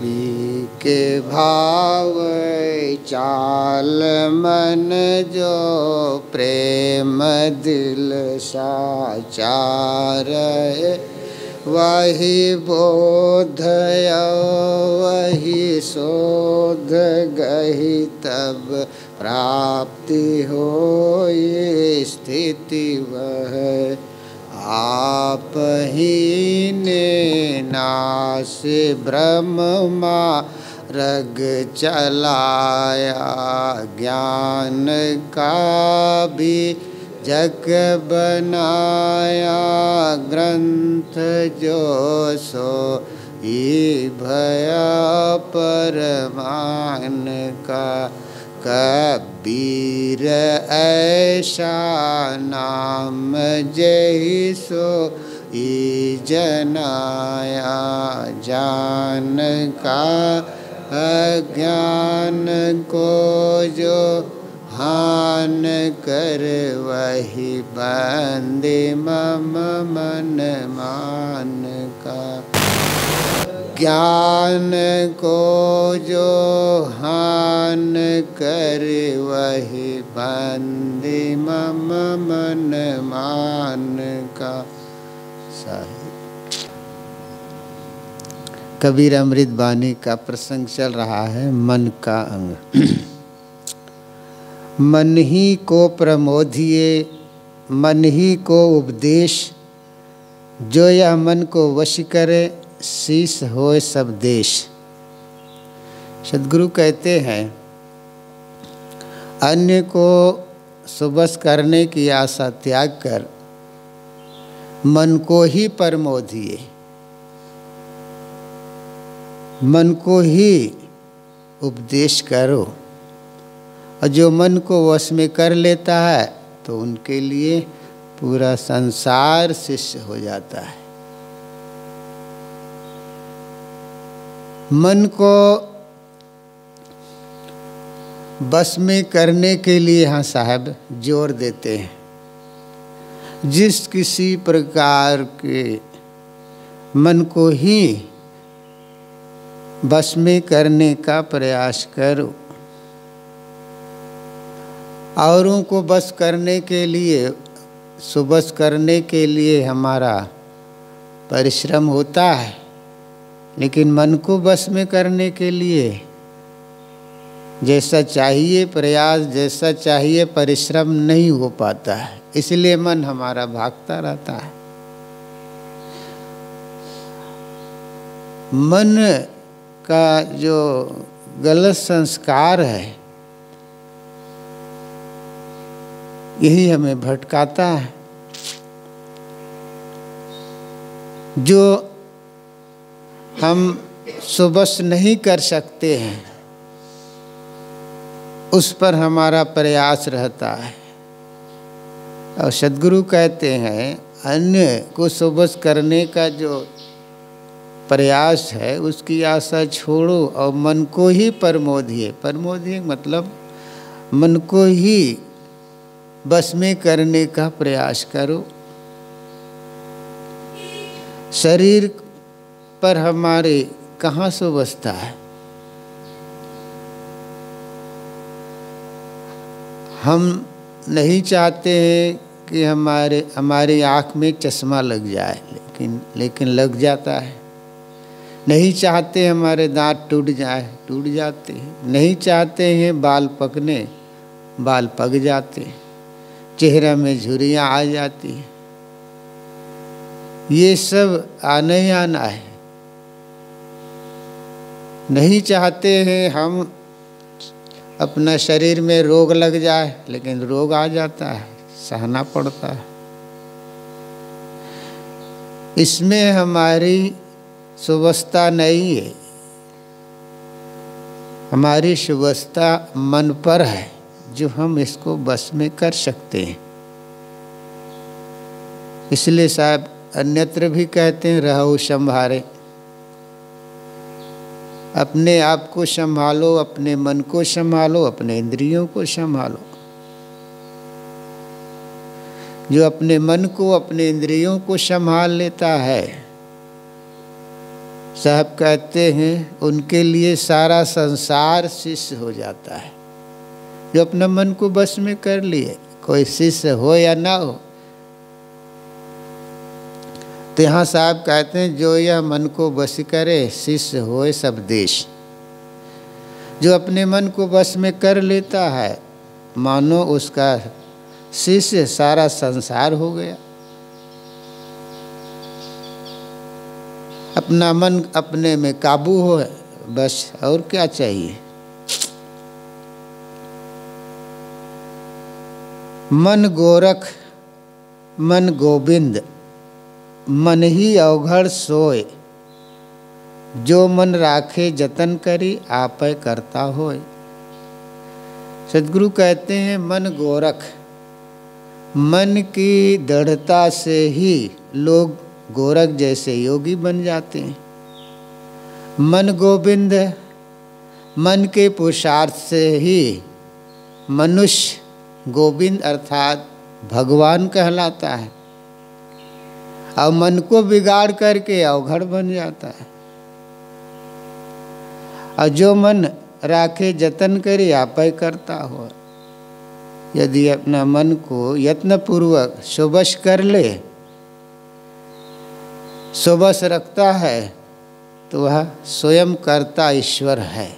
P के भाव चाल मन जो प्रेम दिल साचार वही बोधय वही शोध गही तब प्राप्ति हो स्थिति वह आप ही ने नाश ब्रह्म रग चलाया ज्ञान का भी जग बनाया ग्रंथ जो सो ही भया परमान का कबीर ऐसा नाम जय सो ई जनाया जान का अज्ञान को जो हान कर वही बंदे मम मन मान का ज्ञान को जो हान कर वही बंदे मम मन मान का। कबीर अमृत वाणी का प्रसंग चल रहा है मन का अंग। मन ही को प्रमोदिए मन ही को उपदेश जो यह मन को वश करे शीश होए सब देश। सद्गुरु कहते हैं अन्य को सुबस करने की आशा त्याग कर मन को ही प्रमोदिए मन को ही उपदेश करो और जो मन को वश में कर लेता है तो उनके लिए पूरा संसार शिष्य हो जाता है। मन को बस में करने के लिए हाँ साहब जोर देते हैं। जिस किसी प्रकार के मन को ही बस में करने का प्रयास करो। औरों को बस करने के लिए सुबस करने के लिए हमारा परिश्रम होता है, लेकिन मन को बस में करने के लिए जैसा चाहिए प्रयास जैसा चाहिए परिश्रम नहीं हो पाता है, इसलिए मन हमारा भागता रहता है। मन का जो गलत संस्कार है यही हमें भटकाता है। जो हम सुबस नहीं कर सकते हैं उस पर हमारा प्रयास रहता है। और सद्गुरु कहते हैं अन्य को सुबस करने का जो प्रयास है उसकी आशा छोड़ो और मन को ही प्रमोदिए। प्रमोदिए मतलब मन को ही बस में करने का प्रयास करो। शरीर पर हमारे कहाँ से बसता है। हम नहीं चाहते हैं कि हमारी आँख में चश्मा लग जाए, लेकिन लग जाता है। नहीं चाहते हमारे दांत टूट जाते हैं। नहीं चाहते हैं बाल पकने, बाल पक जाते हैं। चेहरा में झुर्रियाँ आ जाती हैं। ये सब आना ही आना है। नहीं चाहते हैं हम अपना शरीर में रोग लग जाए, लेकिन रोग आ जाता है, सहना पड़ता है। इसमें हमारी सुवस्था नहीं है, हमारी सुवस्था मन पर है जो हम इसको बस में कर सकते हैं। इसलिए साहब अन्यत्र भी कहते हैं रहो संभारे। अपने आप को संभालो, अपने मन को संभालो, अपने इंद्रियों को संभालो। जो अपने मन को अपने इंद्रियों को संभाल लेता है साहब कहते हैं उनके लिए सारा संसार शिष्य हो जाता है, जो अपना मन को बस में कर लिए, कोई शिष्य हो या ना हो। तो यहाँ साहब कहते हैं जो यह मन को बस करे शिष्य होए सब देश। जो अपने मन को बस में कर लेता है मानो उसका शिष्य सारा संसार हो गया। अपना मन अपने में काबू हो बस, और क्या चाहिए। मन गोरख मन गोविंद मन ही अवघड़ सोए, जो मन राखे जतन करी आपै करता होय। सद्गुरु कहते हैं मन गोरख, मन की दृढ़ता से ही लोग गोरख जैसे योगी बन जाते हैं। मन गोविंद, मन के पुरुषार्थ से ही मनुष्य गोविंद अर्थात भगवान कहलाता है, और मन को बिगाड़ करके अवघड़ बन जाता है। और जो मन राखे जतन करे आपै करता हो। यदि अपना मन को यत्नपूर्वक सुबस कर ले, सुबस रखता है, तो वह स्वयं कर्ता ईश्वर है।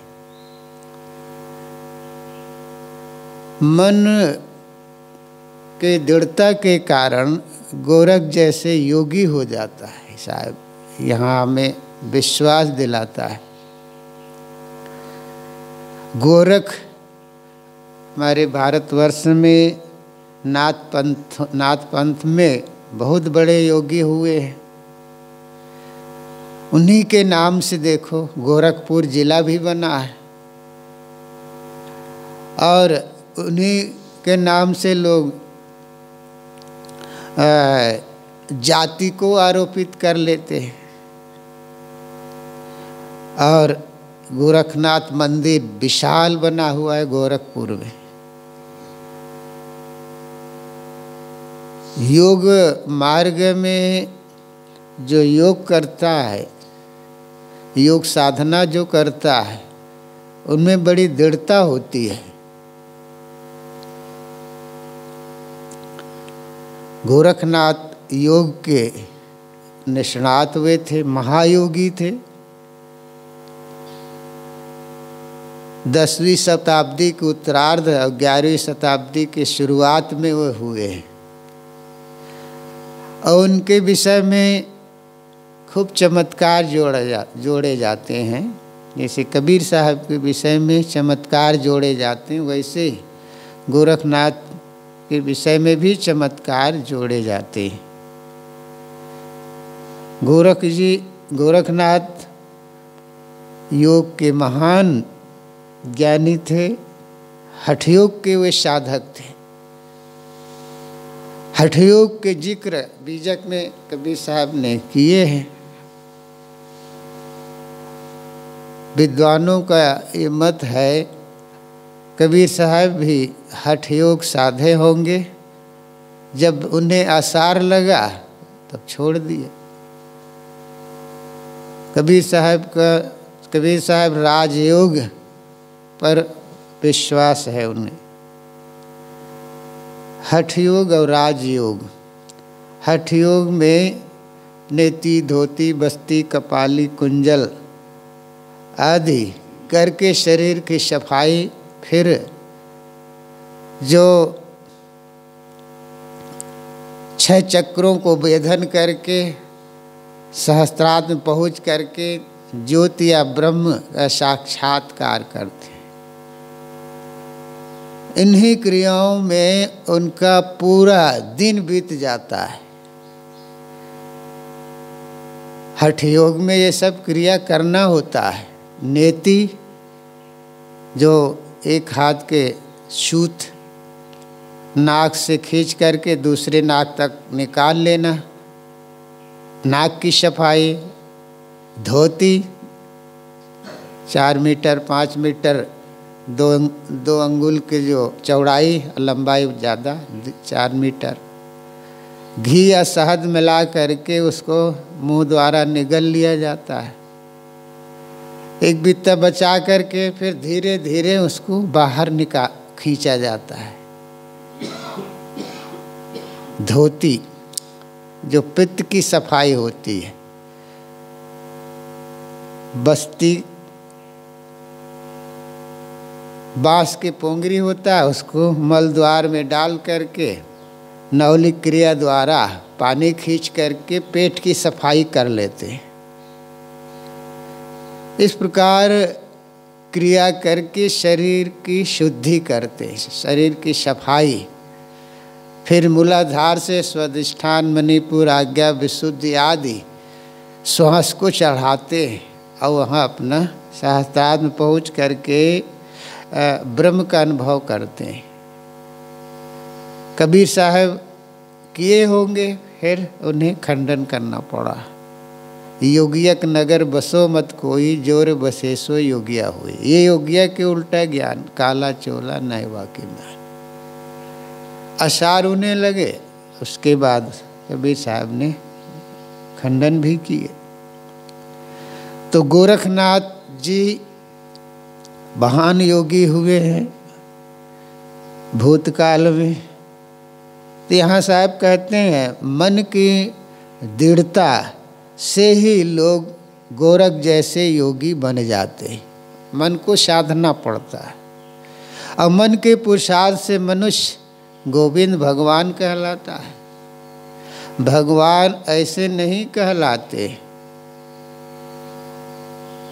मन के दृढ़ता के कारण गोरख जैसे योगी हो जाता है। साहब यहाँ हमें विश्वास दिलाता है। गोरख हमारे भारतवर्ष में नाथ पंथ में बहुत बड़े योगी हुए हैं। उन्हीं के नाम से देखो गोरखपुर जिला भी बना है, और उन्हीं के नाम से लोग जाति को आरोपित कर लेते हैं। और गोरखनाथ मंदिर विशाल बना हुआ है गोरखपुर में। योग मार्ग में जो योग करता है, योग साधना जो करता है, उनमें बड़ी दृढ़ता होती है। गोरखनाथ योग के निष्णात हुए थे, महायोगी थे। 10वीं शताब्दी के उत्तरार्ध और 11वीं शताब्दी के शुरुआत में वो हुए हैं। और उनके विषय में खूब चमत्कार जोड़े जाते हैं। जैसे कबीर साहब के विषय में चमत्कार जोड़े जाते हैं, वैसे गोरखनाथ के विषय में भी चमत्कार जोड़े जाते हैं। गोरखनाथ योग के महान ज्ञानी थे, हठयोग के वे साधक थे। हठयोग के जिक्र बीजक में कबीर साहब ने किए हैं। विद्वानों का ये मत है, कबीर साहब भी हठयोग साधे होंगे, जब उन्हें आसार लगा तब छोड़ दिए। कबीर साहब राजयोग पर विश्वास है उन्हें। हठयोग और राजयोग। हठयोग में नेति, धोती, बस्ती, कपाली, कुंजल आदि करके शरीर की सफाई, फिर जो 6 चक्रों को वेधन करके सहस्त्रार्थ में पहुँच करके ज्योति या ब्रह्म का साक्षात्कार करते हैं। इन्हीं क्रियाओं में उनका पूरा दिन बीत जाता है। हठयोग में ये सब क्रिया करना होता है। नेति, जो एक हाथ के सूत नाक से खींच करके दूसरे नाक तक निकाल लेना, नाक की सफाई। धोती 4 मीटर 5 मीटर, दो अंगुल के जो चौड़ाई, लंबाई ज़्यादा 4 मीटर। घी या शहद मिला करके उसको मुंह द्वारा निगल लिया जाता है। एक बित्ता बचा करके फिर धीरे धीरे उसको बाहर खींचा जाता है। धोती जो पित्त की सफाई होती है, बस्ती बांस के पोंगरी होता है, उसको मल द्वार में डाल करके नवलिक क्रिया द्वारा पानी खींच करके पेट की सफाई कर लेते हैं। इस प्रकार क्रिया करके शरीर की शुद्धि करते हैं, शरीर की सफाई। फिर मूलाधार से स्वादिष्ठान, मणिपुर, आज्ञा, विशुद्धि आदि श्वास को चढ़ाते हैं और वहाँ अपना सहस्त्रार्थ में पहुँच करके ब्रह्म का अनुभव करते हैं। कबीर साहब किए होंगे, फिर उन्हें खंडन करना पड़ा। योगियक नगर बसो मत कोई, जोर बसे सो योगिया हुए। ये योगिया के उल्टा ज्ञान, काला चोला नहीं वाकी ज्ञान। अशार होने लगे। उसके बाद कबीर साहब ने खंडन भी किए। तो गोरखनाथ जी महान योगी हुए हैं भूतकाल में। तो यहाँ साहब कहते हैं मन की दृढ़ता से ही लोग गोरख जैसे योगी बन जाते हैं। मन को साधना पड़ता है और मन के पुरुषार्थ से मनुष्य गोविंद भगवान कहलाता है। भगवान ऐसे नहीं कहलाते,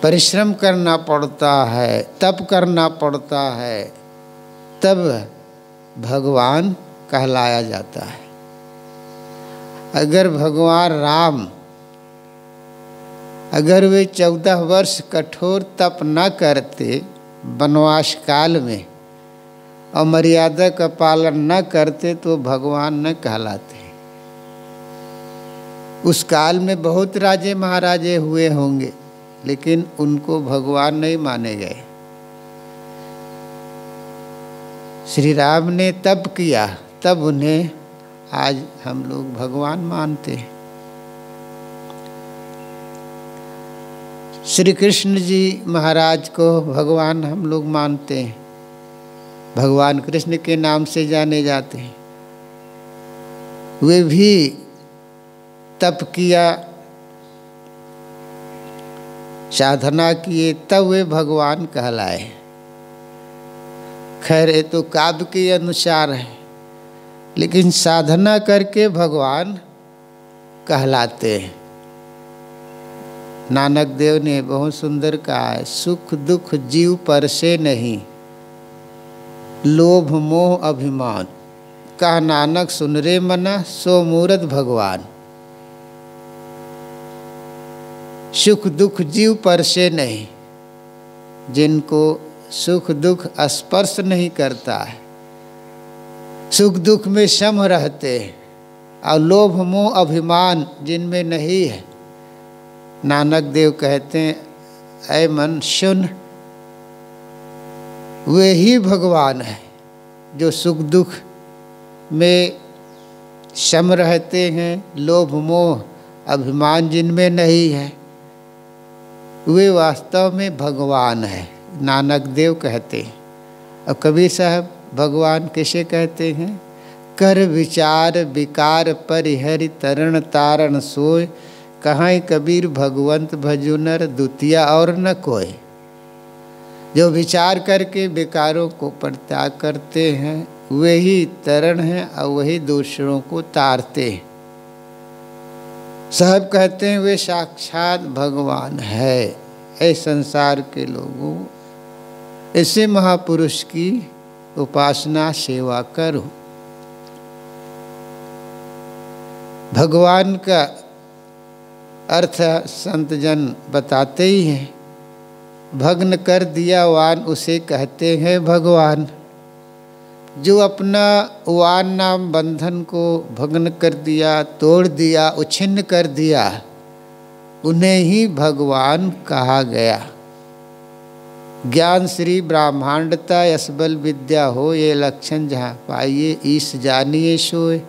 परिश्रम करना पड़ता है, तप करना पड़ता है, तब भगवान कहलाया जाता है। अगर भगवान राम अगर वे 14 वर्ष कठोर तप न करते वनवास काल में और मर्यादा का पालन न करते तो भगवान न कहलाते। उस काल में बहुत राजे महाराजे हुए होंगे, लेकिन उनको भगवान नहीं माने गए। श्री राम ने तप किया, तब उन्हें आज हम लोग भगवान मानते हैं। श्री कृष्ण जी महाराज को भगवान हम लोग मानते हैं, भगवान कृष्ण के नाम से जाने जाते हैं। वे भी तप किया, साधना किए, तब वे भगवान कहलाए। खैर ये तो काव्य के अनुसार है, लेकिन साधना करके भगवान कहलाते हैं। नानक देव ने बहुत सुंदर कहा है, सुख दुख जीव पर से नहीं, लोभ मोह अभिमान। कहा नानक सुन रे मना, सो मूरत भगवान। सुख दुख जीव पर से नहीं, जिनको सुख दुख स्पर्श नहीं करता है, सुख दुख में सम रहते हैं, और लोभ मोह अभिमान जिनमें नहीं है। नानक देव कहते हैं, ऐ मन सुन, वे ही भगवान है जो सुख दुख में सम रहते हैं, लोभ मोह अभिमान जिनमें नहीं है, वे वास्तव में भगवान है। नानक देव कहते हैं। और कबीर साहब भगवान किसे कहते हैं? कर विचार विकार परिहरि तरण तारण सोय, कहाँ कबीर भगवंत भजु नर, द्वितीय और न कोई। जो विचार करके विकारों को परित्याग करते हैं वही तरण हैं और वही दूसरों को तारते हैं। साहब कहते हैं वे साक्षात भगवान है। ऐ संसार के लोगों, ऐसे महापुरुष की उपासना सेवा करो। भगवान का अर्थ संत जन बताते ही हैं। भग्न कर दिया वान उसे कहते हैं भगवान। जो अपना वान नाम बंधन को भग्न कर दिया, तोड़ दिया, उच्छिन्न कर दिया, उन्हें ही भगवान कहा गया। ज्ञान श्री ब्रह्मांडता यसबल विद्या हो, ये लक्षण जहाँ पाइए ईश जानिए सोए।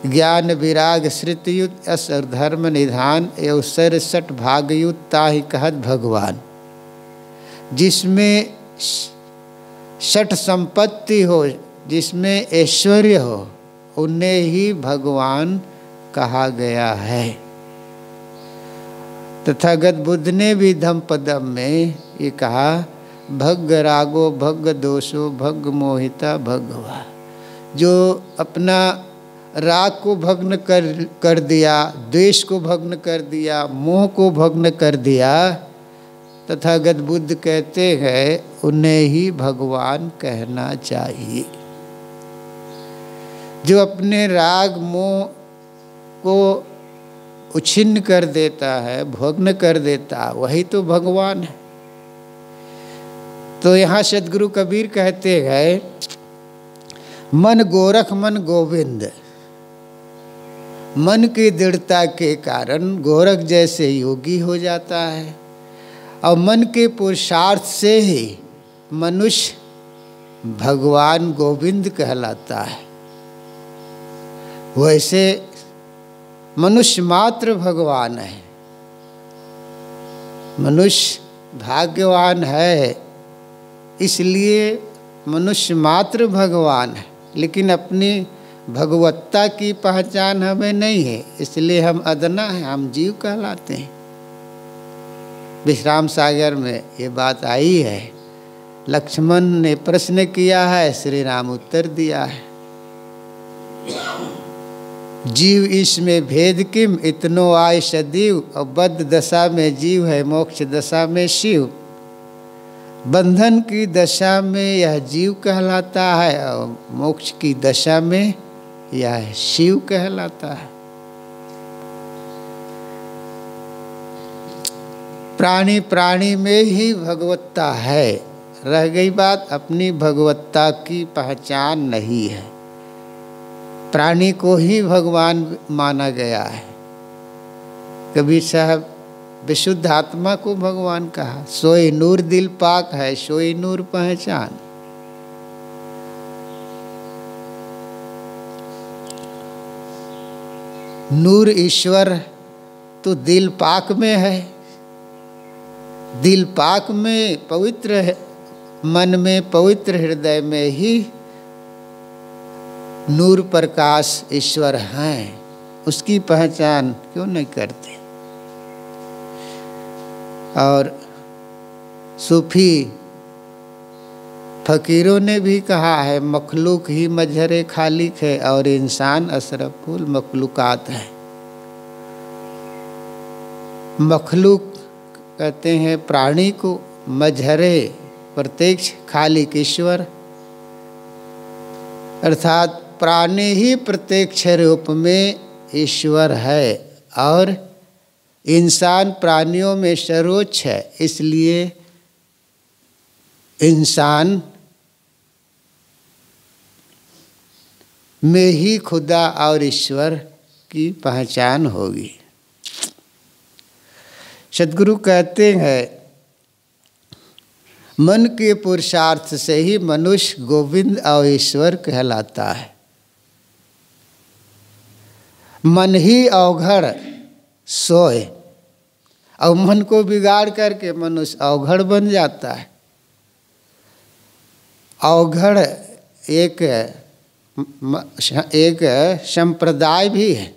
ज्ञान विराग श्रुतियुत असर धर्म निधान एवं 67 भागयुत ताहि कहत भगवान। जिसमें 6 संपत्ति हो, जिसमें ऐश्वर्य हो, उन्हें ही भगवान कहा गया है। तथागत बुद्ध ने भी धम्मपदम में ये कहा, भग्ग रागो भग्ग दोषो भग्ग मोहिता भगवा। जो अपना राग को भग्न कर दिया, द्वेष को भग्न कर दिया, मोह को भग्न कर दिया, तथागत बुद्ध कहते हैं उन्हें ही भगवान कहना चाहिए। जो अपने राग मोह को उच्छिन्न कर देता है, भग्न कर देता है, वही तो भगवान है। तो यहाँ सद्गुरु कबीर कहते हैं, मन गोरख मन गोविंद। मन की दृढ़ता के कारण गोरख जैसे योगी हो जाता है, और मन के पुरुषार्थ से ही मनुष्य भगवान गोविंद कहलाता है। वैसे मनुष्य मात्र भगवान है। मनुष्य भाग्यवान है, इसलिए मनुष्य मात्र भगवान है, लेकिन अपनी भगवत्ता की पहचान हमें नहीं है, इसलिए हम अदना हैं, हम जीव कहलाते हैं। विश्राम सागर में ये बात आई है। लक्ष्मण ने प्रश्न किया है, श्री राम उत्तर दिया है। जीव इसमें भेद किम, इतनो आय सदीव। और बद्ध दशा में जीव है, मोक्ष दशा में शिव। बंधन की दशा में यह जीव कहलाता है, और मोक्ष की दशा में यह शिव कहलाता है। प्राणी प्राणी में ही भगवत्ता है। रह गई बात अपनी भगवत्ता की पहचान नहीं है। प्राणी को ही भगवान माना गया है। कबीर साहब विशुद्ध आत्मा को भगवान कहा, सोई नूर दिल पाक है, सोई नूर पहचान। नूर ईश्वर तो दिल पाक में है। दिल पाक में पवित्र है, मन में पवित्र हृदय में ही नूर प्रकाश ईश्वर हैं। उसकी पहचान क्यों नहीं करते। और सूफी फकीरों ने भी कहा है, मखलूक ही मजहरे खालिक है, और इंसान अशरफुल मखलूकात है। मखलूक कहते हैं प्राणी को, मजहरे प्रत्यक्ष खालिक ईश्वर, अर्थात प्राणी ही प्रत्यक्ष रूप में ईश्वर है, और इंसान प्राणियों में सर्वोच्च है। इसलिए इंसान में ही खुदा और ईश्वर की पहचान होगी। सद्गुरु कहते हैं, मन के पुरुषार्थ से ही मनुष्य गोविंद और ईश्वर कहलाता है। मन ही अवघड़ सोए, और मन को बिगाड़ करके मनुष्य अवघड़ बन जाता है। अवघड़ एक संप्रदाय भी है।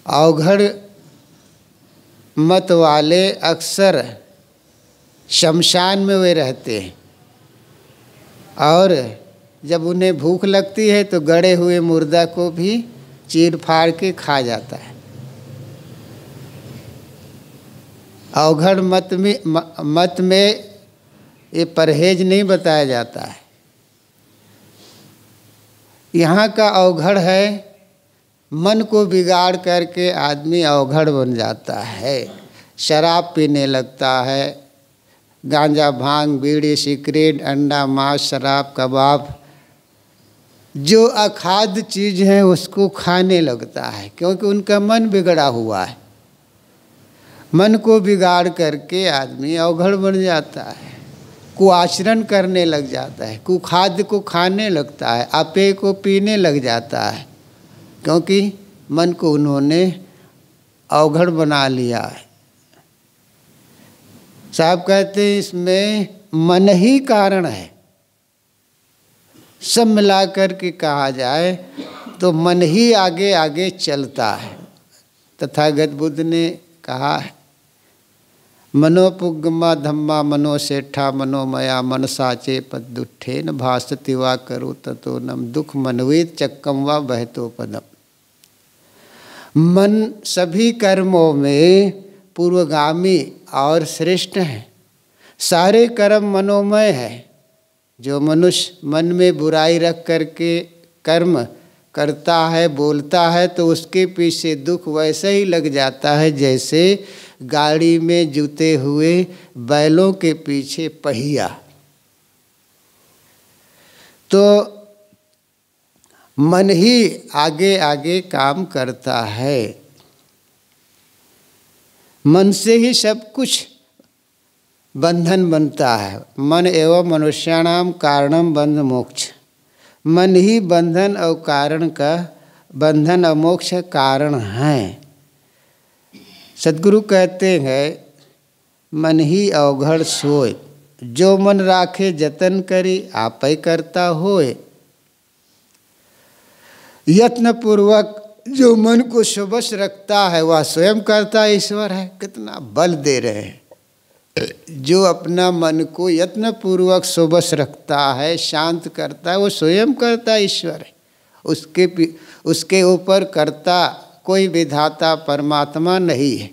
अवघड़ मत वाले अक्सर शमशान में वे रहते हैं, और जब उन्हें भूख लगती है तो गड़े हुए मुर्दा को भी चीर फाड़ के खा जाता है। अवघड़ मत में ये परहेज नहीं बताया जाता है। यहाँ का अवघड़ है, मन को बिगाड़ करके आदमी अवघड़ बन जाता है। शराब पीने लगता है, गांजा भांग बीड़ी सिगरेट अंडा मांस शराब कबाब, जो अखाद्य चीज़ है उसको खाने लगता है, क्योंकि उनका मन बिगड़ा हुआ है। मन को बिगाड़ करके आदमी अवघड़ बन जाता है, कुआचरण करने लग जाता है, कुखाद्य को खाने लगता है, अपेय को पीने लग जाता है। क्योंकि मन को उन्होंने अवघड़ बना लिया है। साहब कहते हैं इसमें मन ही कारण है। सब मिलाकर के कहा जाए तो मन ही आगे आगे चलता है। तथागत बुद्ध ने कहा है, मनोपुग्मा धम्मा मनोसेठा मनोमया मनसा चेपत दुष्ठे न भासति वा करो ततो नम दुख मनवेत चक्कम वा बहतो पदम। मन सभी कर्मों में पूर्वगामी और श्रेष्ठ है। सारे कर्म मनोमय है। जो मनुष्य मन में बुराई रख करके कर्म करता है, बोलता है, तो उसके पीछे दुख वैसे ही लग जाता है जैसे गाड़ी में जुते हुए बैलों के पीछे पहिया। तो मन ही आगे आगे काम करता है। मन से ही सब कुछ बंधन बनता है। मन एवं मनुष्याणाम कारणम बंध मोक्ष। मन ही बंधन और कारण का बंधन और मोक्ष कारण है। सद्गुरु कहते हैं, मन ही अवघड़ सोय, जो मन राखे जतन करी आप ही करता होए। यत्न पूर्वक जो मन को सुबस रखता है वह स्वयं करता ईश्वर है। कितना बल दे रहे हैं। जो अपना मन को यत्न पूर्वक सुबस रखता है, शांत करता है, वो स्वयं करता ईश्वर है। उसके ऊपर करता कोई विधाता परमात्मा नहीं है।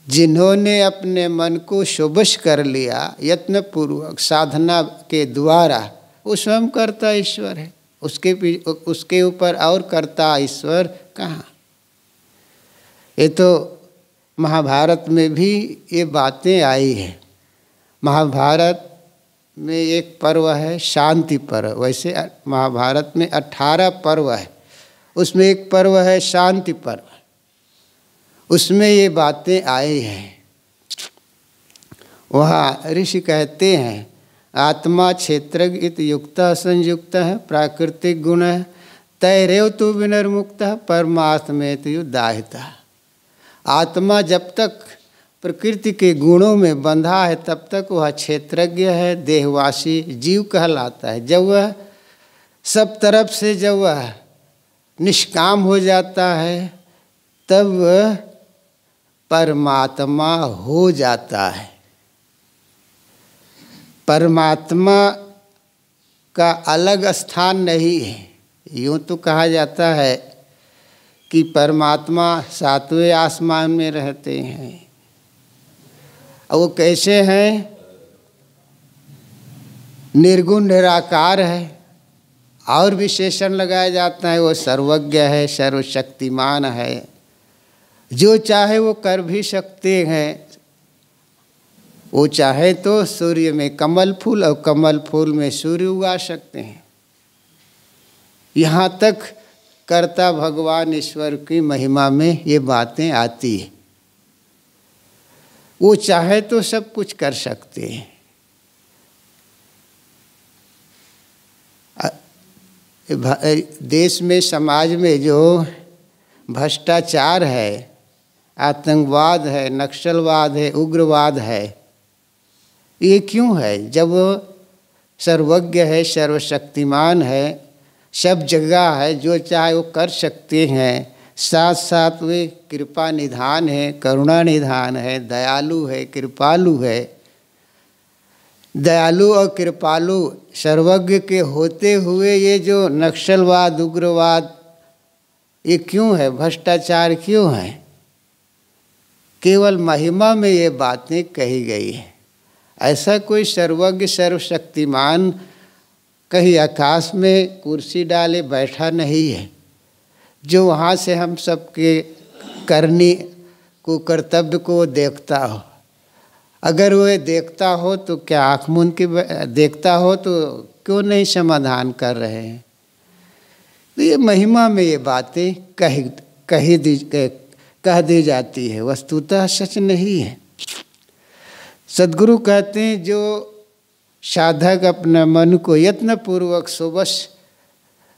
जिन्होंने अपने मन को सुबस कर लिया यत्न पूर्वक साधना के द्वारा, वो स्वयं करता ईश्वर है। उसके ऊपर और करता ईश्वर कहाँ। ये तो महाभारत में भी ये बातें आई हैं। महाभारत में एक पर्व है शांति पर्व। वैसे महाभारत में 18 पर्व है, उसमें एक पर्व है शांति पर्व। उसमें ये बातें आई हैं। वहाँ ऋषि कहते हैं, आत्मा क्षेत्रज्ञ युक्त संयुक्त है प्राकृतिक गुण है तैरेव तो विनिर्मुक्त परमात्मे तो दाहिता। आत्मा जब तक प्रकृति के गुणों में बंधा है तब तक वह क्षेत्रज्ञ है, देहवासी जीव कहलाता है। जब वह सब तरफ से जब वह निष्काम हो जाता है तब वह परमात्मा हो जाता है। परमात्मा का अलग स्थान नहीं है। यूँ तो कहा जाता है कि परमात्मा 7वें आसमान में रहते हैं। और वो कैसे हैं? निर्गुण निराकार है। और विशेषण लगाया जाता है, वो सर्वज्ञ है, सर्वशक्तिमान है। जो चाहे वो कर भी सकते हैं। वो चाहे तो सूर्य में कमल फूल और कमल फूल में सूर्य उगा सकते हैं। यहाँ तक कर्ता भगवान ईश्वर की महिमा में ये बातें आती है। वो चाहे तो सब कुछ कर सकते हैं। देश में समाज में जो भ्रष्टाचार है, आतंकवाद है, नक्सलवाद है, उग्रवाद है, ये क्यों है? जब वो सर्वज्ञ है, सर्वशक्तिमान है, सब जगह है, जो चाहे वो कर सकते हैं। साथ साथ वे कृपा निधान है, करुणा निधान है, दयालु है, कृपालु है। दयालु और कृपालु सर्वज्ञ के होते हुए ये जो नक्सलवाद उग्रवाद ये क्यों है? भ्रष्टाचार क्यों है? केवल महिमा में ये बातें कही गई है। ऐसा कोई सर्वज्ञ सर्वशक्तिमान कहीं आकाश में कुर्सी डाले बैठा नहीं है जो वहाँ से हम सबके करनी को कर्तव्य को देखता हो। अगर वो देखता हो तो क्या आँख मूंद के देखता हो तो क्यों नहीं समाधान कर रहे हैं? तो ये महिमा में ये बातें कह दी जाती है, वस्तुतः सच नहीं है। सद्गुरु कहते हैं जो साधक अपने मन को यत्नपूर्वक सुबस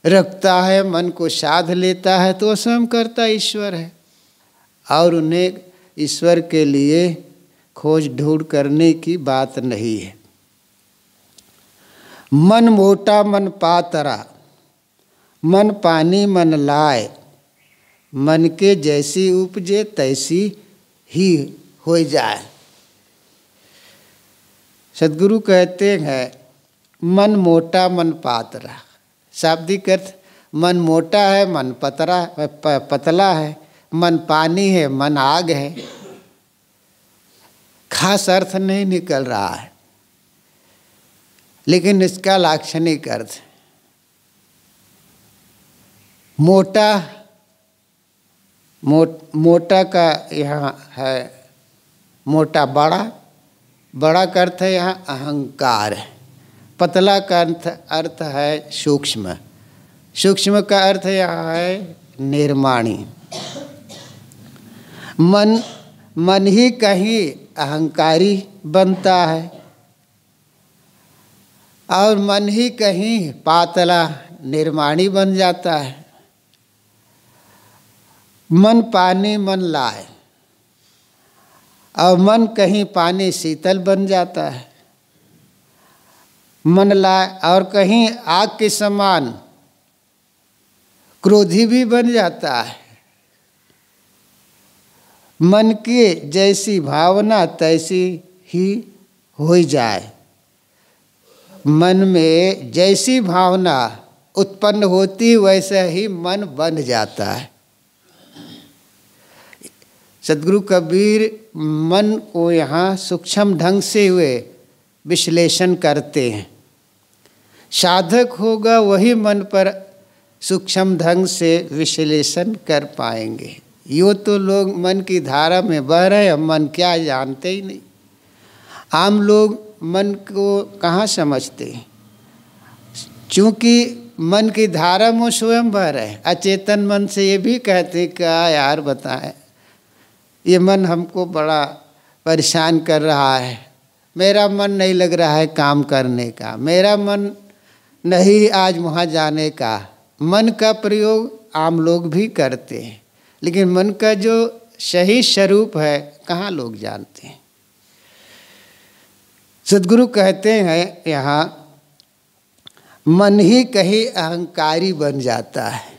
रखता है, मन को साध लेता है, तो स्वयं करता ईश्वर है। और उन्हें ईश्वर के लिए खोज ढूंढ करने की बात नहीं है। मन मोटा मन पातरा, मन पानी मन लाए, मन के जैसी उपजे तैसी ही हो जाए। सद्गुरु कहते हैं मन मोटा मन पातरा। शाब्दिक अर्थ, मन मोटा है, मन पतला है, मन पानी है, मन आग है। खास अर्थ नहीं निकल रहा है, लेकिन इसका लाक्षणिक अर्थ मोटा, मोटा का यहाँ है मोटा बड़ा, बड़ा का अर्थ है यहाँ अहंकार है। पतला का अर्थ है सूक्ष्म, सूक्ष्म का अर्थ यहाँ है निर्माणी। मन ही कहीं अहंकारी बनता है और मन ही कहीं पातला निर्माणी बन जाता है। मन पानी मन लाए और मन कहीं पानी शीतल बन जाता है। मन लाए और कहीं आग के समान क्रोधी भी बन जाता है। मन की जैसी भावना तैसी ही हो जाए। मन में जैसी भावना उत्पन्न होती वैसे ही मन बन जाता है। सद्गुरु कबीर मन को यहाँ सूक्ष्म ढंग से हुए विश्लेषण करते हैं। साधक होगा वही मन पर सूक्ष्म ढंग से विश्लेषण कर पाएंगे। यो तो लोग मन की धारा में बह रहे हैं, मन क्या जानते ही नहीं। आम लोग मन को कहाँ समझते हैं, चूँकि मन की धारा में स्वयं बह रहे हैं। अचेतन मन से ये भी कहते हैं क्या यार बताएं, ये मन हमको बड़ा परेशान कर रहा है, मेरा मन नहीं लग रहा है काम करने का, मेरा मन नहीं आज वहाँ जाने का। मन का प्रयोग आम लोग भी करते हैं, लेकिन मन का जो सही स्वरूप है कहाँ लोग जानते हैं। सद्गुरु कहते हैं यहाँ मन ही कहीं अहंकारी बन जाता है।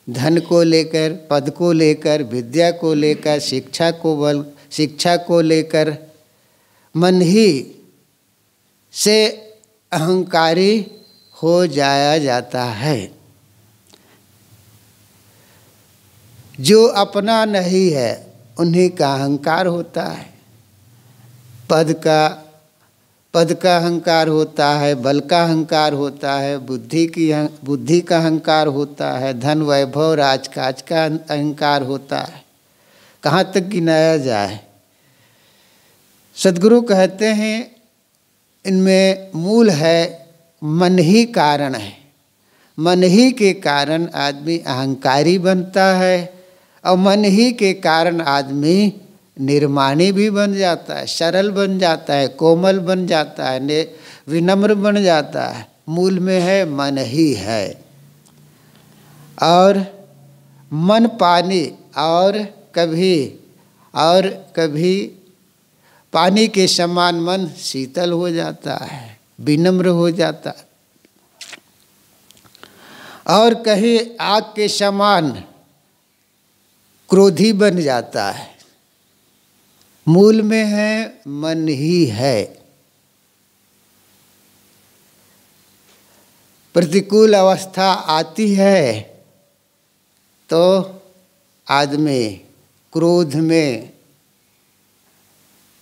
धन को लेकर, पद को लेकर, विद्या को लेकर, शिक्षा को लेकर मन ही से अहंकारी हो जाया जाता है। जो अपना नहीं है उन्हीं का अहंकार होता है। पद का अहंकार होता है, बल का अहंकार होता है, बुद्धि का अहंकार होता है, धन वैभव राजकाज का अहंकार होता है। कहाँ तक गिनाया जाए। सद्गुरु कहते हैं इनमें मूल है मन ही कारण है। मन ही के कारण आदमी अहंकारी बनता है और मन ही के कारण आदमी निर्माणी भी बन जाता है, सरल बन जाता है, कोमल बन जाता है, विनम्र बन जाता है। मूल में है मन ही है। और मन पानी और कभी पानी के समान मन शीतल हो जाता है, विनम्र हो जाता है, और कहीं आग के समान क्रोधी बन जाता है। मूल में है मन ही है। प्रतिकूल अवस्था आती है तो आदमी क्रोध में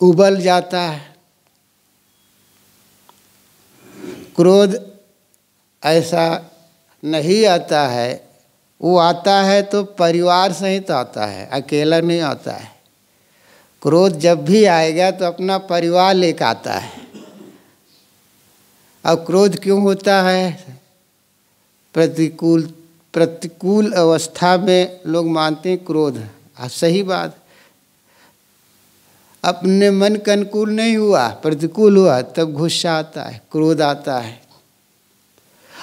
उबल जाता है। क्रोध ऐसा नहीं आता है, वो आता है तो परिवार सहित आता है, अकेला नहीं आता है। क्रोध जब भी आएगा तो अपना परिवार लेकर आता है। अब क्रोध क्यों होता है? प्रतिकूल अवस्था में लोग मानते हैं क्रोध। सही बात, अपने मन के अनुकूल नहीं हुआ, प्रतिकूल हुआ तब गुस्सा आता है, क्रोध आता है।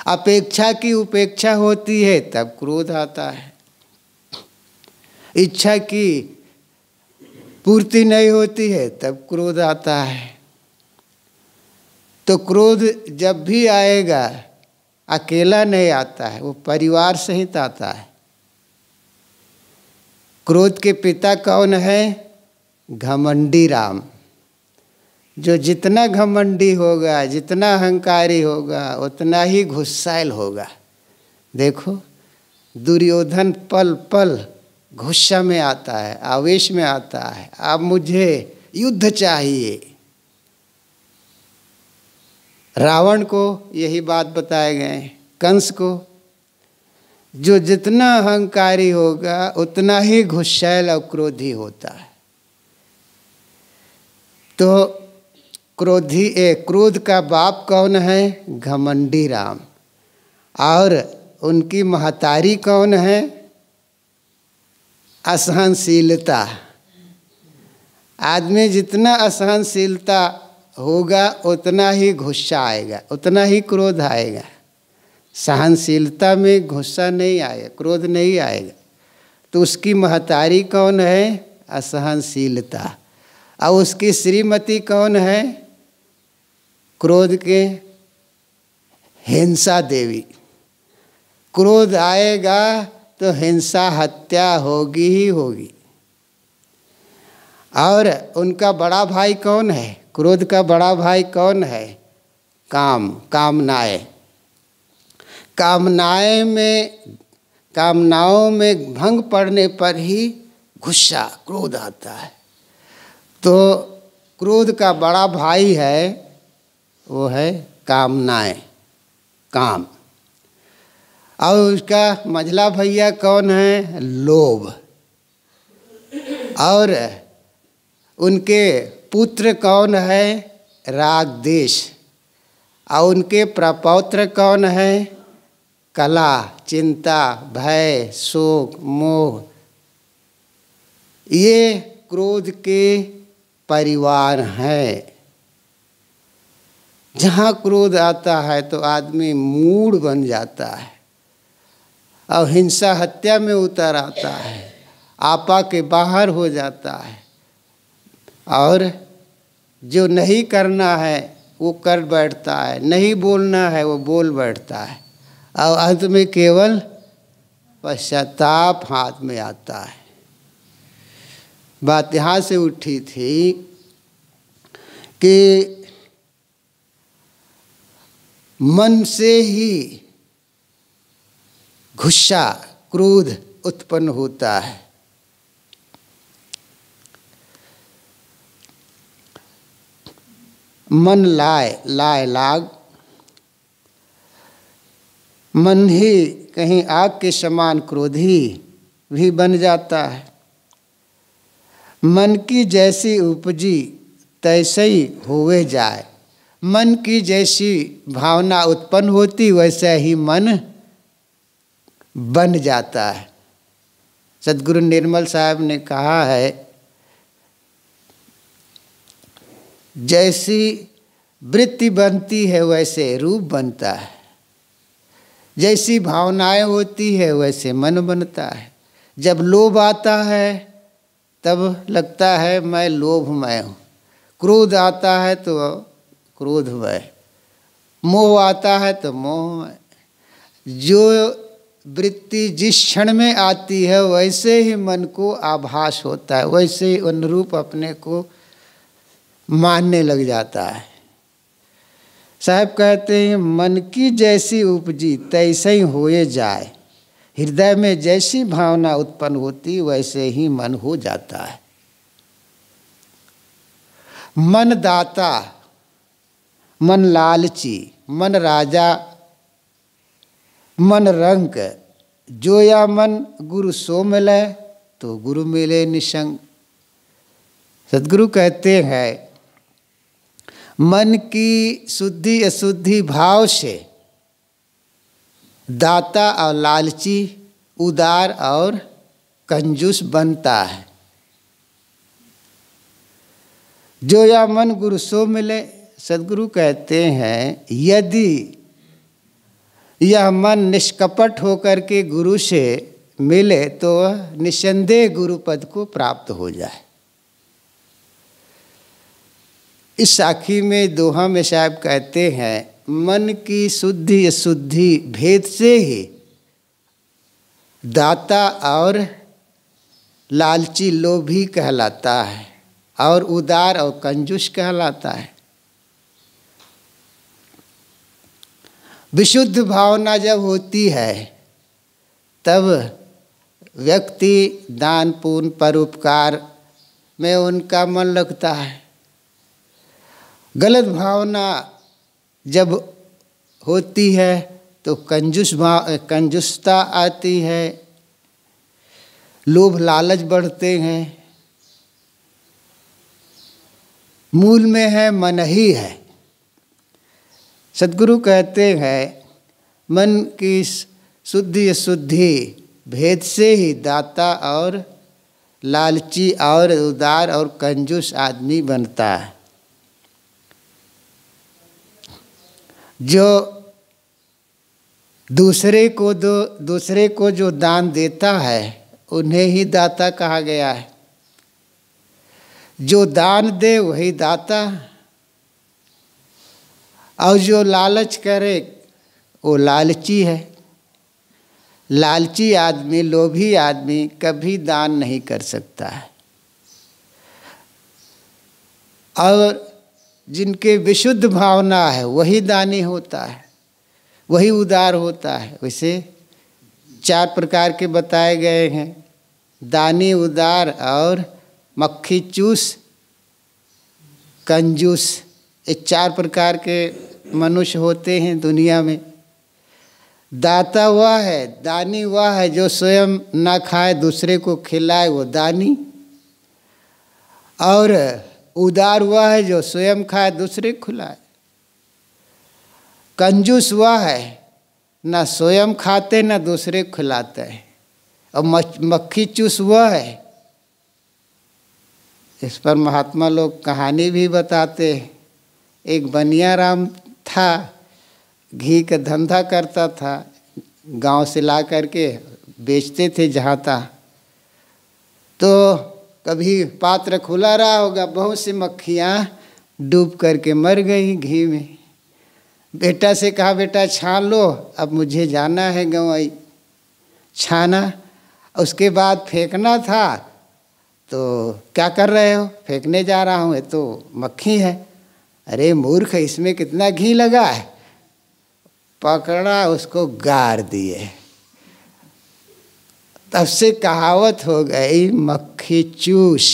अपेक्षा की उपेक्षा होती है तब क्रोध आता है। इच्छा की पूर्ति नहीं होती है तब क्रोध आता है। तो क्रोध जब भी आएगा अकेला नहीं आता है, वो परिवार सहित आता है। क्रोध के पिता कौन है? घमंडी राम। जो जितना घमंडी होगा, जितना अहंकारी होगा, उतना ही गुस्सैल होगा। देखो दुर्योधन पल पल गुस्सा में आता है, आवेश में आता है, अब मुझे युद्ध चाहिए। रावण को यही बात बताए गए, कंस को। जो जितना अहंकारी होगा उतना ही गुस्सैल और क्रोधी होता है। तो क्रोध का बाप कौन है? घमंडी राम। और उनकी महतारी कौन है? असहनशीलता। आदमी जितना असहनशीलता होगा उतना ही गुस्सा आएगा, उतना ही क्रोध आएगा। सहनशीलता में गुस्सा नहीं आएगा, क्रोध नहीं आएगा। तो उसकी महतारी कौन है? असहनशीलता। और उसकी श्रीमती कौन है? क्रोध के हिंसा देवी। क्रोध आएगा तो हिंसा हत्या होगी ही होगी। और उनका बड़ा भाई कौन है? क्रोध का बड़ा भाई कौन है? कामनाएं। कामनाओं में भंग पड़ने पर ही गुस्सा क्रोध आता है। तो क्रोध का बड़ा भाई है, वो है कामनाएं, काम। और उसका मझला भैया कौन है? लोभ। और उनके पुत्र कौन है? राग देश। और उनके प्रपौत्र कौन है? कला, चिंता, भय, शोक, मोह। ये क्रोध के परिवार हैं। जहाँ क्रोध आता है तो आदमी मूढ़ बन जाता है और हिंसा हत्या में उतर आता है, आपा के बाहर हो जाता है। और जो नहीं करना है वो कर बैठता है, नहीं बोलना है वो बोल बैठता है। और अंत में केवल पश्चाताप हाथ में आता है। बात यहाँ से उठी थी कि मन से ही गुस्सा, क्रोध उत्पन्न होता है। मन लाग। मन ही कहीं आग के समान क्रोधी भी बन जाता है। मन की जैसी उपजी तैसे ही होवे जाए। मन की जैसी भावना उत्पन्न होती वैसे ही मन बन जाता है। सद्गुरु निर्मल साहब ने कहा है, जैसी वृत्ति बनती है वैसे रूप बनता है, जैसी भावनाएं होती है वैसे मन बनता है। जब लोभ आता है तब लगता है मैं लोभमय हूँ, क्रोध आता है तो क्रोधमय, मोह आता है तो मोहमय। जो वृत्ति जिस क्षण में आती है वैसे ही मन को आभास होता है, वैसे ही अनुरूप अपने को मानने लग जाता है। साहब कहते हैं, मन की जैसी उपजी तैसे ही होए जाए। हृदय में जैसी भावना उत्पन्न होती वैसे ही मन हो जाता है। मन दाता, मन लालची, मन राजा, मन रंक। जो या मन गुरु सो मिले तो गुरु मिले निसंग। सद्गुरु कहते हैं, मन की शुद्धि अशुद्धि भाव से दाता और लालची, उदार और कंजूस बनता है। जो या मन गुरु सो मिले। सद्गुरु कहते हैं, यदि यह मन निष्कपट होकर के गुरु से मिले तो निसंदेह गुरु पद को प्राप्त हो जाए। इस साखी में दोहा में साहब कहते हैं, मन की शुद्धि अशुद्धि भेद से ही दाता और लालची लोभी कहलाता है और उदार और कंजूस कहलाता है। विशुद्ध भावना जब होती है तब व्यक्ति दान पुण्य परोपकार में उनका मन लगता है। गलत भावना जब होती है तो कंजूसता आती है, लोभ लालच बढ़ते हैं। मूल में है मन ही है। सद्गुरु कहते हैं मन की शुद्धि अशुद्धि भेद से ही दाता और लालची और उदार और कंजूस आदमी बनता है। जो दूसरे को जो दान देता है उन्हें ही दाता कहा गया है। जो दान दे वही दाता, और जो लालच करे वो लालची है। लालची आदमी, लोभी आदमी कभी दान नहीं कर सकता है। और जिनके विशुद्ध भावना है वही दानी होता है, वही उदार होता है। वैसे 4 प्रकार के बताए गए हैं, दानी, उदार और मक्खी चूस कंजूस। ये 4 प्रकार के मनुष्य होते हैं दुनिया में। दाता वह है, दानी वह है जो स्वयं ना खाए दूसरे को खिलाए, वो दानी। और उदार वह है जो स्वयं खाए दूसरे को खिलाए। कंजूस वह है ना स्वयं खाते ना दूसरे को खिलाते हैं। और मक्खी चूस वह है, इस पर महात्मा लोग कहानी भी बताते हैं। एक बनियाराम था, घी का धंधा करता था, गांव से ला करके बेचते थे जहाँ था। तो कभी पात्र खुला रहा होगा, बहुत सी मक्खियाँ डूब करके मर गई घी में। बेटा से कहा, बेटा छान लो, अब मुझे जाना है गंवाई। छाना, उसके बाद फेंकना था। तो क्या कर रहे हो? फेंकने जा रहा हूँ, ये तो मक्खी है। अरे मूर्ख, इसमें कितना घी लगा है। पकड़ा, उसको गाड़ दिए। तब से कहावत हो गई मक्खी चूस।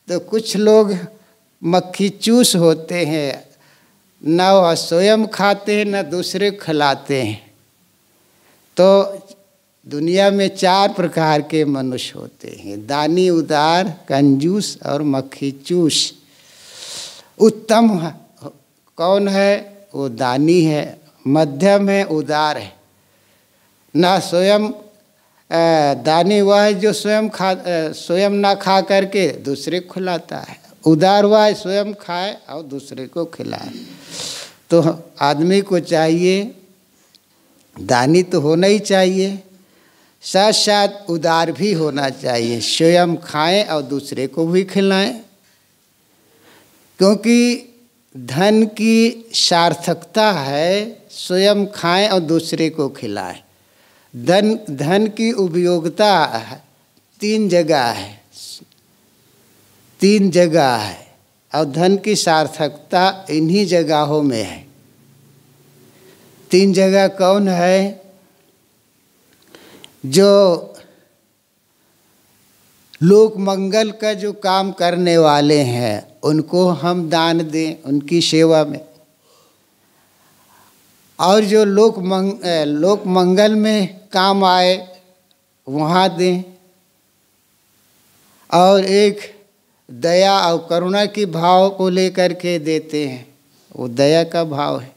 तो कुछ लोग मक्खी चूस होते हैं, ना वह स्वयं खाते हैं ना दूसरे खिलाते हैं। तो दुनिया में 4 प्रकार के मनुष्य होते हैं, दानी, उदार, कंजूस और मक्खी चूस। उत्तम कौन है? वो दानी है। मध्यम है, उदार है। ना स्वयं दानी वह है जो स्वयं ना खा करके दूसरे को खिलाता है। उदार वह है स्वयं खाए और दूसरे को खिलाए। तो आदमी को चाहिए, दानी तो होना ही चाहिए, साथ साथ उदार भी होना चाहिए। स्वयं खाएं और दूसरे को भी खिलाएं। क्योंकि धन की सार्थकता है स्वयं खाएं और दूसरे को खिलाएं। धन की उपयोगिता 3 जगह है, 3 जगह है, और धन की सार्थकता इन्हीं जगहों में है। 3 जगह कौन है? जो लोक मंगल का जो काम करने वाले हैं उनको हम दान दें, उनकी सेवा में। और जो लोक मंगल में काम आए वहाँ दें। और एक दया और करुणा की भाव को लेकर के देते हैं, वो दया का भाव है।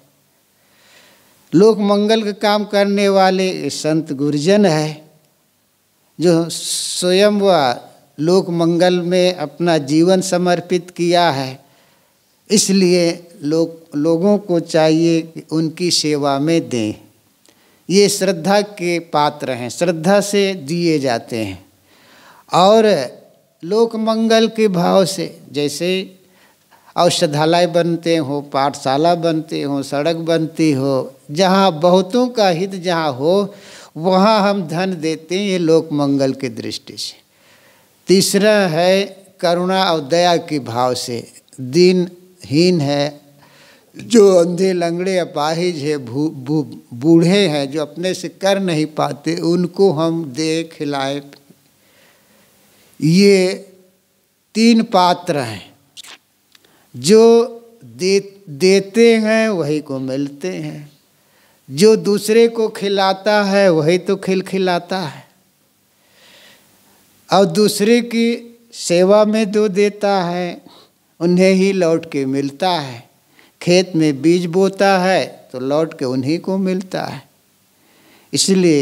लोक मंगल का काम करने वाले संत गुरुजन है, जो स्वयं व लोक मंगल में अपना जीवन समर्पित किया है। इसलिए लोगों को चाहिए कि उनकी सेवा में दें। ये श्रद्धा के पात्र हैं, श्रद्धा से दिए जाते हैं। और लोक मंगल के भाव से, जैसे औषधालय बनते हो, पाठशाला बनते हो, सड़क बनती हो, जहाँ बहुतों का हित जहाँ हो वहाँ हम धन देते हैं, ये लोक मंगल की दृष्टि से। तीसरा है करुणा और दया के भाव से, दीनहीन है, जो अंधे लंगड़े अपाहिज है, बूढ़े हैं, जो अपने से कर नहीं पाते, उनको हम दे खिलाए। ये 3 पात्र हैं, जो देते हैं वही को मिलते हैं, जो दूसरे को खिलाता है वही तो खिलाता है, और दूसरे की सेवा में जो देता है उन्हें ही लौट के मिलता है। खेत में बीज बोता है तो लौट के उन्हीं को मिलता है। इसलिए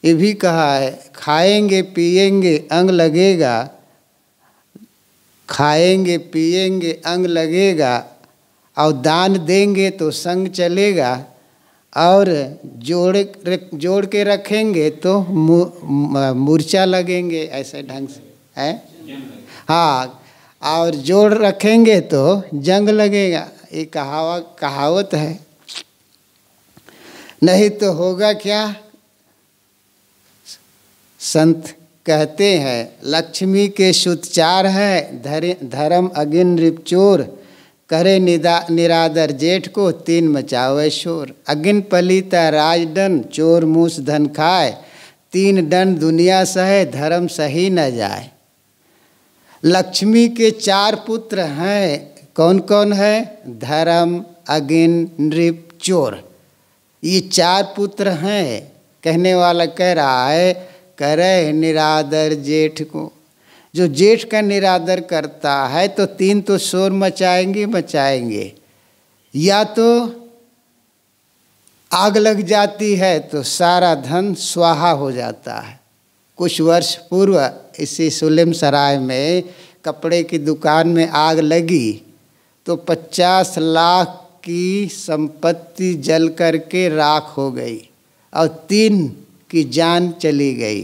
ये भी कहा है, खाएंगे पिएंगे अंग लगेगा, खाएंगे पिएंगे अंग लगेगा, और दान देंगे तो संग चलेगा, और जोड़ के रखेंगे तो मूर्छा लगेंगे, ऐसे ढंग से है। हाँ, और जोड़ रखेंगे तो जंग लगेगा, ये कहावत है। नहीं तो होगा क्या? संत कहते हैं, लक्ष्मी के सुतचार है, धर्म अगिन नृप चोर, करे निरादर जेठ को 3 मचावे शोर। अगिन पलीता राजदन, चोर मूस धन खाए, 3 दंड दुनिया सहे, धर्म सही न जाए। लक्ष्मी के 4 पुत्र हैं, कौन कौन है? धर्म अगिन नृप चोर, ये 4 पुत्र हैं। कहने वाला कह रहा है, करे निरादर जेठ को, जो जेठ का निरादर करता है तो 3 तो शोर मचाएंगे, या तो आग लग जाती है तो सारा धन स्वाहा हो जाता है। कुछ वर्ष पूर्व इसी सुलेम सराय में कपड़े की दुकान में आग लगी तो 50 लाख की संपत्ति जल करके राख हो गई और 3 की जान चली गई।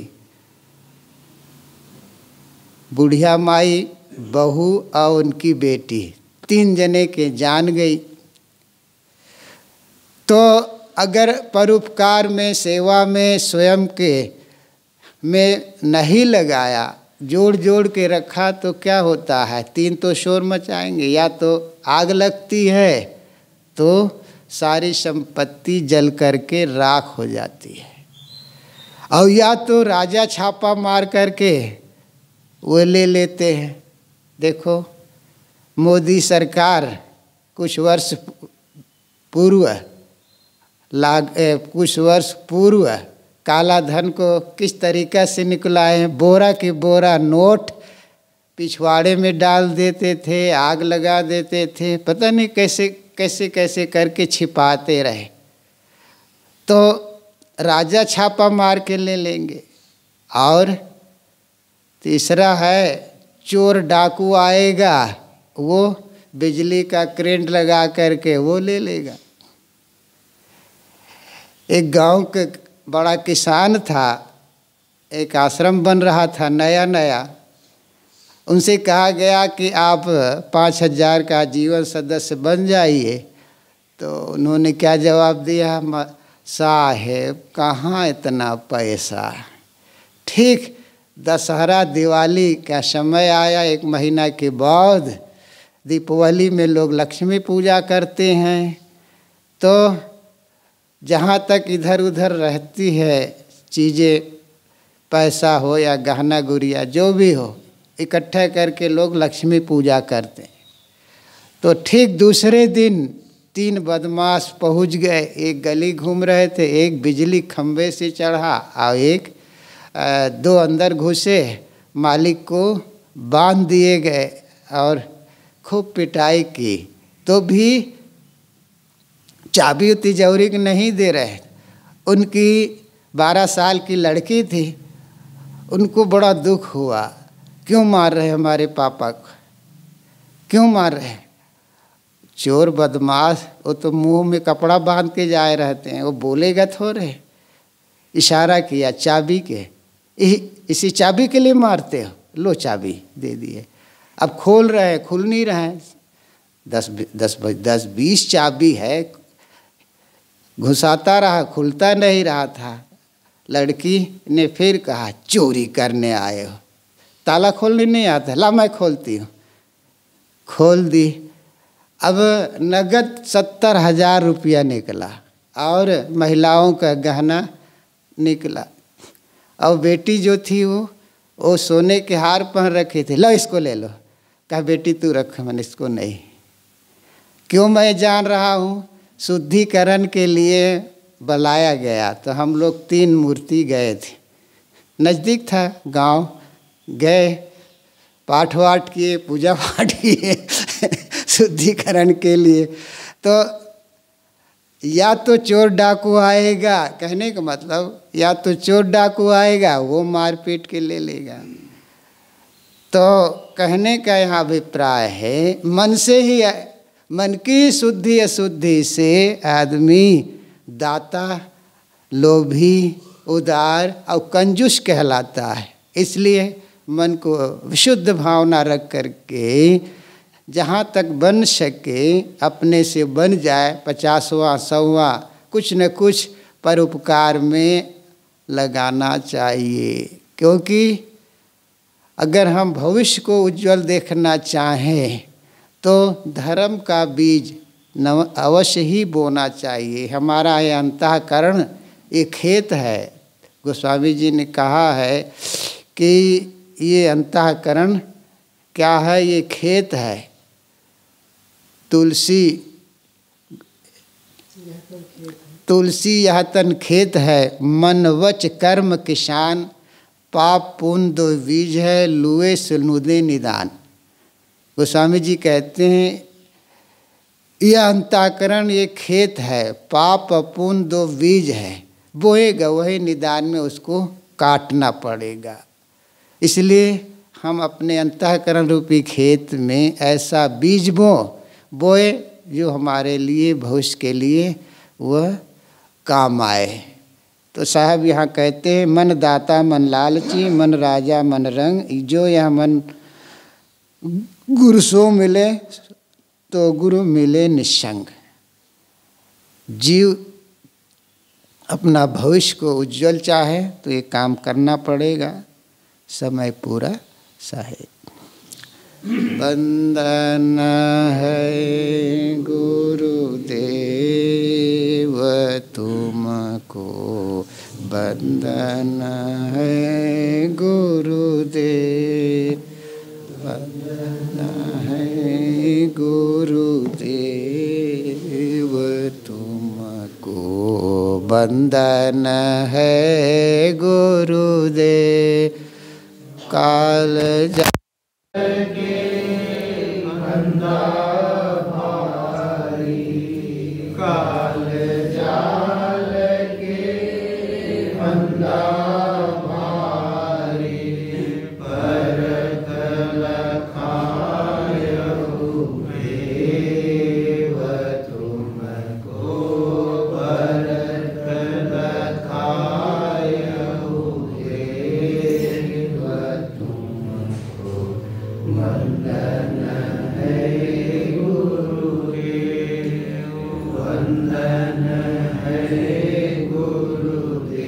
बुढ़िया माई, बहू और उनकी बेटी, 3 जने के जान गई। तो अगर परोपकार में, सेवा में, स्वयं के में नहीं लगाया, जोड़ के रखा तो क्या होता है? 3 तो शोर मचाएंगे, या तो आग लगती है तो सारी संपत्ति जल करके राख हो जाती है, और या तो राजा छापा मार करके वो ले लेते हैं। देखो, मोदी सरकार कुछ वर्ष पूर्व काला धन को किस तरीक़ा से निकलाए हैं। बोरा के बोरा नोट पिछवाड़े में डाल देते थे, आग लगा देते थे, पता नहीं कैसे करके छिपाते रहे। तो राजा छापा मार के ले लेंगे। और तीसरा है, चोर डाकू आएगा, वो बिजली का करंट लगा करके वो ले लेगा। एक गांव के बड़ा किसान था, एक आश्रम बन रहा था नया, उनसे कहा गया कि आप 5000 का जीवन सदस्य बन जाइए। तो उन्होंने क्या जवाब दिया? साहेब कहाँ इतना पैसा। ठीक दशहरा दिवाली का समय आया, 1 महीना के बाद दीपावली में लोग लक्ष्मी पूजा करते हैं। तो जहाँ तक इधर उधर रहती है चीज़ें, पैसा हो या गहना गुड़िया जो भी हो, इकट्ठा करके लोग लक्ष्मी पूजा करते हैं। तो ठीक दूसरे दिन 3 बदमाश पहुंच गए, एक गली घूम रहे थे, एक बिजली खंभे से चढ़ा और एक 2 अंदर घुसे, मालिक को बांध दिए गए और खूब पिटाई की। तो भी चाबी तिजोरी की नहीं दे रहे। उनकी 12 साल की लड़की थी, उनको बड़ा दुख हुआ, क्यों मार रहे हमारे पापा को, क्यों मार रहे? चोर बदमाश वो तो मुंह में कपड़ा बांध के जाए रहते हैं, वो बोलेगा थोड़े। इशारा किया चाबी के, इसी चाबी के लिए मारते हो, लो चाबी दे दिए। अब खोल रहे हैं, खुल नहीं रहे हैं। 10-20 चाबी है, घुसाता रहा, खुलता नहीं रहा था। लड़की ने फिर कहा चोरी करने आए हो, ताला खोलने नहीं आता, ला मैं खोलती हूँ। खोल दी। अब नगद 70,000 रुपया निकला और महिलाओं का गहना निकला। और बेटी जो थी वो सोने के हार पहन रखे थे, लो इसको ले लो। कहा बेटी तू रख, मैंने इसको नहीं। क्यों, मैं जान रहा हूँ शुद्धिकरण के लिए बुलाया गया। तो हम लोग 3 मूर्ति गए थे, नज़दीक था गांव, गए पाठ वाठ किए, पूजा पाठ किए शुद्धिकरण के लिए। तो या तो चोर डाकू आएगा, कहने का मतलब या तो चोर डाकू आएगा वो मार पीट के ले लेगा। तो कहने का यहाँ अभिप्राय है मन से ही, मन की शुद्धि अशुद्धि से आदमी दाता, लोभी, उदार और कंजूस कहलाता है। इसलिए मन को विशुद्ध भावना रख करके जहाँ तक बन सके अपने से बन जाए, 50वां 100वां कुछ न कुछ परोपकार में लगाना चाहिए। क्योंकि अगर हम भविष्य को उज्जवल देखना चाहें तो धर्म का बीज अवश्य ही बोना चाहिए। हमारा ये अंतःकरण ये खेत है। गोस्वामी जी ने कहा है कि ये अंतःकरण क्या है, ये खेत है। तुलसी यह तन खेत है, मन वच कर्म किसान, पाप पुण्य 2 बीज है, लुए सुनुदे निदान। गोस्वामी जी कहते हैं यह अंतःकरण ये खेत है, पाप पुण्य 2 बीज है, बोएगा वही निदान में उसको काटना पड़ेगा। इसलिए हम अपने अंतःकरण रूपी खेत में ऐसा बीज बोए जो हमारे लिए भविष्य के लिए वह काम आए। तो साहब यहाँ कहते हैं मन दाता मन लालची, मन राजा मन रंग, जो यह मन गुरु सो मिले तो गुरु मिले निसंग। जीव अपना भविष्य को उज्जवल चाहे तो ये काम करना पड़ेगा, समय पूरा साहे। वंदन है गुरुदेव तुमको, वंदन है गुरुदेव, वंदन है गुरुदेव तुमको, वंदन है गुरुदेव। काल जागे अंधा भारी, काल जाल के अंधा भारी, परत लखायहु देव तुमको, परत लखायहु देव तुमको, वंदन है गुरुदेव, वंदन है गुरुदेव,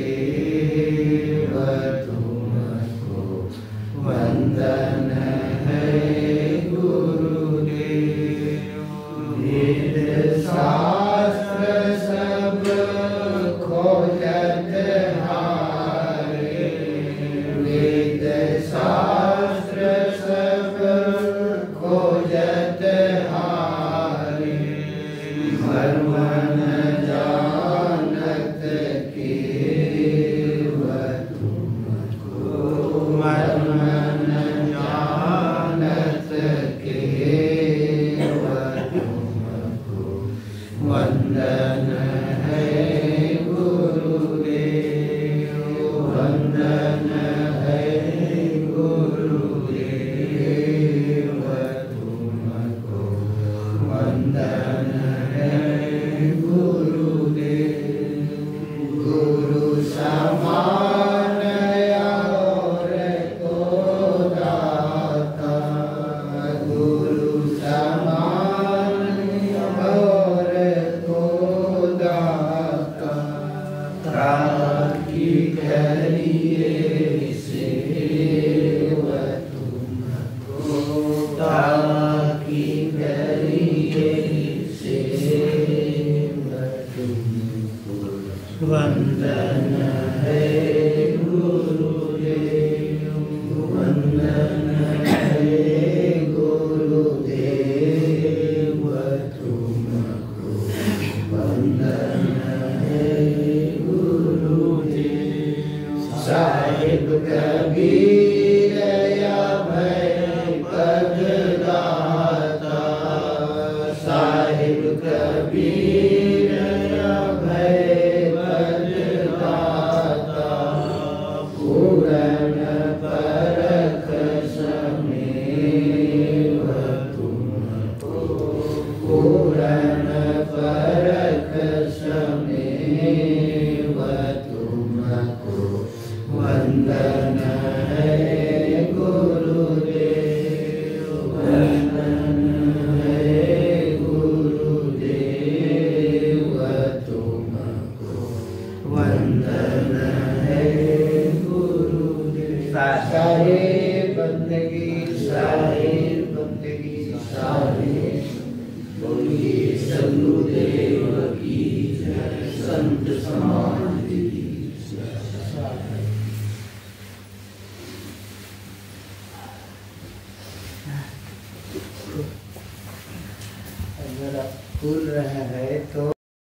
करिए सेवा तुमको, ताकि करिए सेवा तुमको। वंदन है गुरुदेव, वंदन है गुरुदेव तुमको, वंदन है गुरुदेव। साहिब कबीर अभय पद दाता, साहिब कबीर अभय पद दाता। पूरन परख समेव तुमको, पूरन परख समेव तुमको। वंदन है गुरुदेव, वंदन है गुरुदेव तुमको, वंदन है गुरुदेव। सारे बंदगी, सारे बंदगी, सारे बोलिए सद्गुरुदेव की जय, संत समाज की जय। अगर आप भूल रहे हैं तो